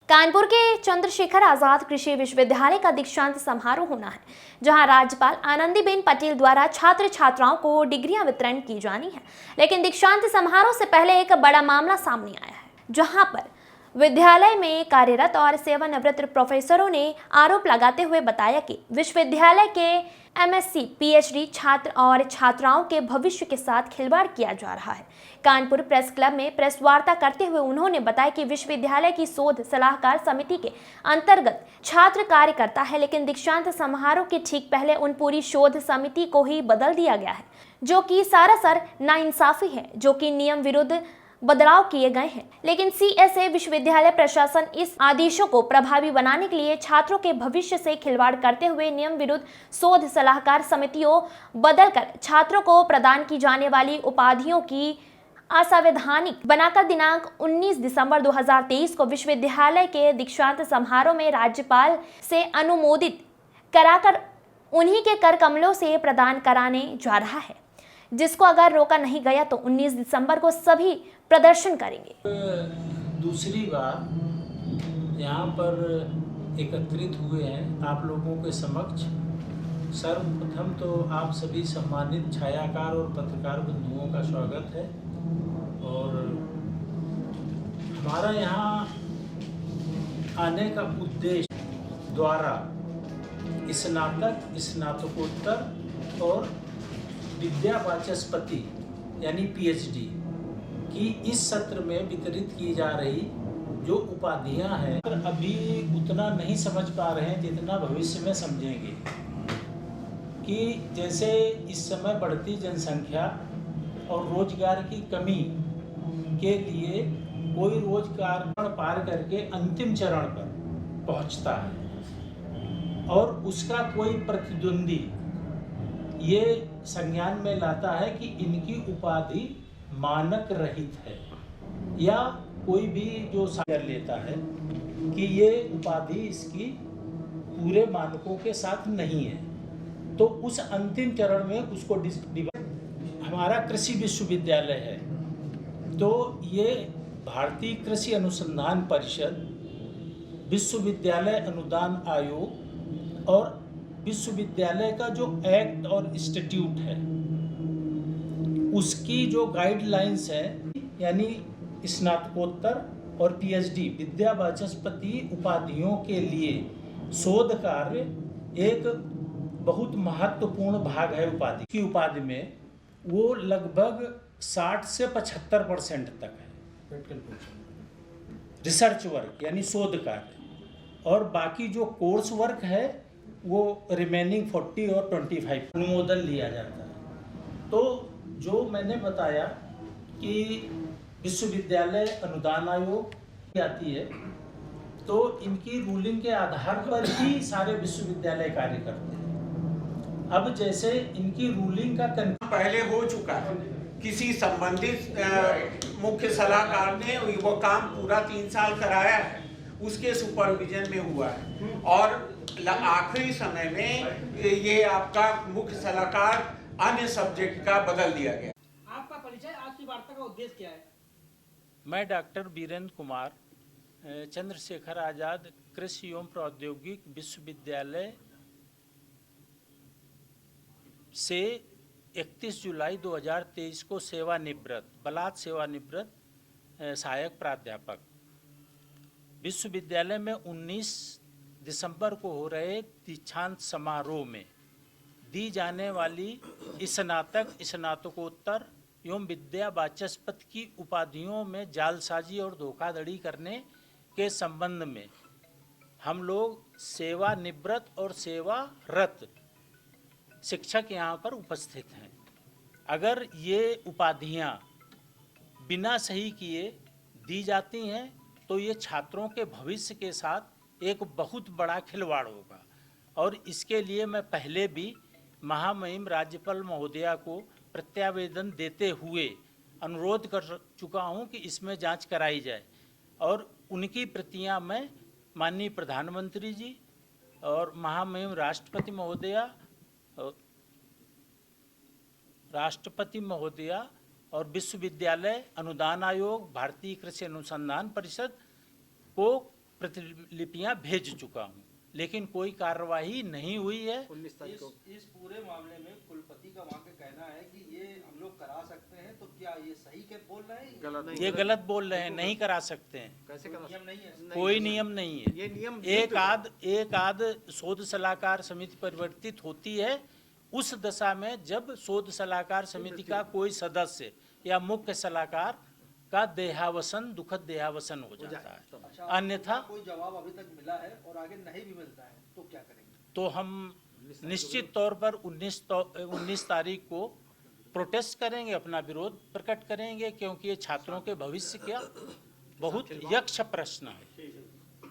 कानपुर के चंद्रशेखर आजाद कृषि विश्वविद्यालय का दीक्षांत समारोह होना है, जहां राज्यपाल आनंदीबेन पटेल द्वारा छात्र छात्राओं को डिग्रियां वितरण की जानी है। लेकिन दीक्षांत समारोह से पहले एक बड़ा मामला सामने आया है, जहां पर विद्यालय में कार्यरत और सेवानिवृत्त प्रोफेसरों ने आरोप लगाते हुए बताया कि विश्वविद्यालय के एमएससी, पीएचडी छात्र और छात्राओं के भविष्य के साथ खिलवाड़ किया जा रहा है। कानपुर प्रेस क्लब में प्रेस वार्ता करते हुए उन्होंने बताया कि विश्वविद्यालय की शोध सलाहकार समिति के अंतर्गत छात्र कार्य करता है, लेकिन दीक्षांत समारोह के ठीक पहले उन पूरी शोध समिति को ही बदल दिया गया है, जो कि सरासर नाइंसाफी है, जो कि नियम विरुद्ध बदलाव किए गए हैं। लेकिन सीएसए विश्वविद्यालय प्रशासन इस आदेशों को प्रभावी बनाने के लिए छात्रों के भविष्य से खिलवाड़ करते हुए नियम विरुद्ध शोध सलाहकार समितियों बदलकर छात्रों को प्रदान की जाने वाली उपाधियों की असंवैधानिक बनाकर दिनांक 19 दिसंबर 2023 को विश्वविद्यालय के दीक्षांत समारोह में राज्यपाल से अनुमोदित कराकर उन्हीं के कर कमलों से प्रदान कराने जा रहा है, जिसको अगर रोका नहीं गया तो 19 दिसंबर को सभी प्रदर्शन करेंगे। दूसरी बार यहाँ पर एकत्रित हुए हैं आप लोगों के समक्ष। सर्वप्रथम तो आप सभी सम्मानित छायाकार और पत्रकार बंधुओं का स्वागत है। और हमारा यहाँ आने का उद्देश्य द्वारा स्नातक, स्नातकोत्तर और विद्या वाचस्पति यानी पीएचडी की इस सत्र में वितरित की जा रही जो उपाधियां हैं, अभी उतना नहीं समझ पा रहे हैं जितना भविष्य में समझेंगे। कि जैसे इस समय बढ़ती जनसंख्या और रोजगार की कमी के लिए कोई रोजगार पार करके अंतिम चरण पर पहुंचता है और उसका कोई प्रतिद्वंदी ये संज्ञान में लाता है कि इनकी उपाधि मानक रहित है, या कोई भी जो कर लेता है कि ये उपाधि इसकी पूरे मानकों के साथ नहीं है, तो उस अंतिम चरण में उसको हमारा कृषि विश्वविद्यालय है, तो ये भारतीय कृषि अनुसंधान परिषद, विश्वविद्यालय अनुदान आयोग और विश्वविद्यालय का जो एक्ट और इंस्टीट्यूट है उसकी जो गाइडलाइंस है, यानी स्नातकोत्तर और पीएचडी विद्या वाचस्पति उपाधियों के लिए शोध कार्य एक बहुत महत्वपूर्ण भाग है। उपाधि की उपाधि में वो लगभग 60 से 75% तक है रिसर्च वर्क यानी शोध कार्य, और बाकी जो कोर्स वर्क है वो रिमेनिंग 40 और 25 अनुमोदन लिया जाता है। तो जो मैंने बताया कि विश्वविद्यालय अनुदान आयोग आती है, तो इनकी रूलिंग के आधार पर ही सारे विश्वविद्यालय कार्य करते हैं। अब जैसे इनकी रूलिंग का पहले हो चुका है, किसी संबंधित मुख्य सलाहकार ने वो काम पूरा 3 साल कराया है, उसके सुपरविजन में हुआ है, और आखिरी समय में ये आपका मुख्य सलाहकार अन्य सब्जेक्ट का बदल दिया गया। आपका परिचय, आज की वार्ता का उद्देश्य क्या है? मैं डॉक्टर वीरेंद्र कुमार, चंद्रशेखर आजाद कृषि एवं प्रौद्योगिक विश्वविद्यालय से 31 जुलाई 2023 को सेवानिवृत्त, बलात् सेवानिवृत्त सहायक प्राध्यापक। विश्वविद्यालय में 19 दिसंबर को हो रहे दीक्षांत समारोह में दी जाने वाली स्नातक, स्नातकोत्तर एवं विद्या वाचस्पति की उपाधियों में जालसाजी और धोखाधड़ी करने के संबंध में हम लोग सेवानिवृत्त और सेवारत शिक्षक यहाँ पर उपस्थित हैं। अगर ये उपाधियाँ बिना सही किए दी जाती हैं तो ये छात्रों के भविष्य के साथ एक बहुत बड़ा खिलवाड़ होगा, और इसके लिए मैं पहले भी महामहिम राज्यपाल महोदया को प्रत्यावेदन देते हुए अनुरोध कर चुका हूं कि इसमें जांच कराई जाए, और उनकी प्रतियां मैं माननीय प्रधानमंत्री जी और महामहिम राष्ट्रपति महोदया और विश्वविद्यालय अनुदान आयोग, भारतीय कृषि अनुसंधान परिषद को प्रतिलिपियां भेज चुका हूं, लेकिन कोई कार्रवाई नहीं हुई है। इस पूरे मामले में कुलपति का वहाँ का कहना है कि ये हम लोग करा सकते हैं, तो क्या ये सही के बोल रहे हैं? ये गलत बोल रहे हैं, नहीं करा सकते हैं, कैसे नियम नहीं है? कोई नियम नहीं है। ये नियम एक आध शोध सलाहकार समिति परिवर्तित होती है उस दशा में जब शोध सलाहकार समिति का कोई सदस्य या मुख्य सलाहकार का देहावसन, दुखद देहावसन हो जाता है। अच्छा, अन्यथा कोई जवाब अभी तक मिला है और आगे नहीं भी मिलता है तो क्या करेंगे? तो हम निश्चित तौर पर 19 तारीख को प्रोटेस्ट करेंगे, अपना विरोध प्रकट करेंगे, क्योंकि ये छात्रों के भविष्य का बहुत यक्ष प्रश्न है।